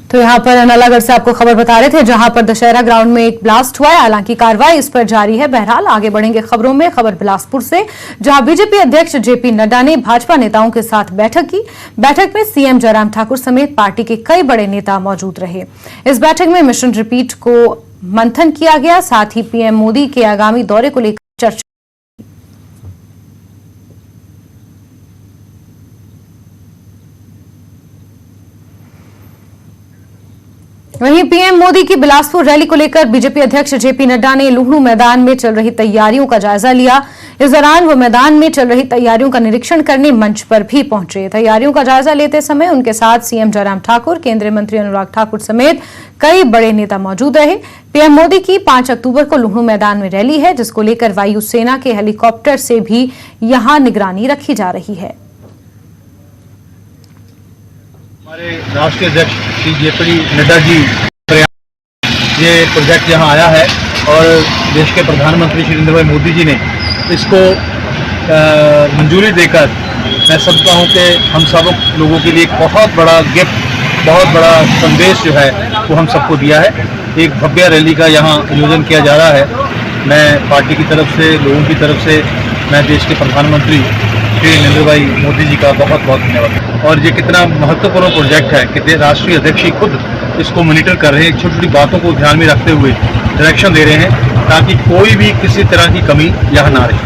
तो यहाँ पर अनालागढ़ से आपको खबर बता रहे थे, जहां पर दशहरा ग्राउंड में एक ब्लास्ट हुआ है। हालांकि कार्रवाई इस पर जारी है। बहरहाल आगे बढ़ेंगे खबरों में। खबर बिलासपुर से, जहां बीजेपी अध्यक्ष जेपी नड्डा ने भाजपा नेताओं के साथ बैठक की। बैठक में सीएम जयराम ठाकुर समेत पार्टी के कई बड़े नेता मौजूद रहे। इस बैठक में मिशन रिपीट को मंथन किया गया। साथ ही पीएम मोदी के आगामी दौरे को लेकर चर्चा। वहीं पीएम मोदी की बिलासपुर रैली को लेकर बीजेपी अध्यक्ष जेपी नड्डा ने लुहणू मैदान में चल रही तैयारियों का जायजा लिया। इस दौरान वो मैदान में चल रही तैयारियों का निरीक्षण करने मंच पर भी पहुंचे। तैयारियों का जायजा लेते समय उनके साथ सीएम जयराम ठाकुर, केंद्रीय मंत्री अनुराग ठाकुर समेत कई बड़े नेता मौजूद रहे। पीएम मोदी की 5 अक्टूबर को लुहणू मैदान में रैली है, जिसको लेकर वायुसेना के हेलीकॉप्टर से भी यहां निगरानी रखी जा रही है। हमारे राष्ट्रीय अध्यक्ष श्री जेपी नड्डा जी ये प्रोजेक्ट यहाँ आया है और देश के प्रधानमंत्री श्री नरेंद्र भाई मोदी जी ने इसको मंजूरी देकर मैं समझता हूँ कि हम सब लोगों के लिए एक बहुत बड़ा गिफ्ट, बहुत बड़ा संदेश जो है वो हम सबको दिया है। एक भव्य रैली का यहाँ आयोजन किया जा रहा है। मैं पार्टी की तरफ से, लोगों की तरफ से मैं देश के प्रधानमंत्री श्री नरेंद्र भाई मोदी जी का बहुत बहुत धन्यवाद। और ये कितना महत्वपूर्ण प्रोजेक्ट है कि राष्ट्रीय अध्यक्ष ही खुद इसको मॉनिटर कर रहे हैं, छोटी छोटी बातों को ध्यान में रखते हुए डायरेक्शन दे रहे हैं ताकि कोई भी किसी तरह की कमी यहाँ ना रहे।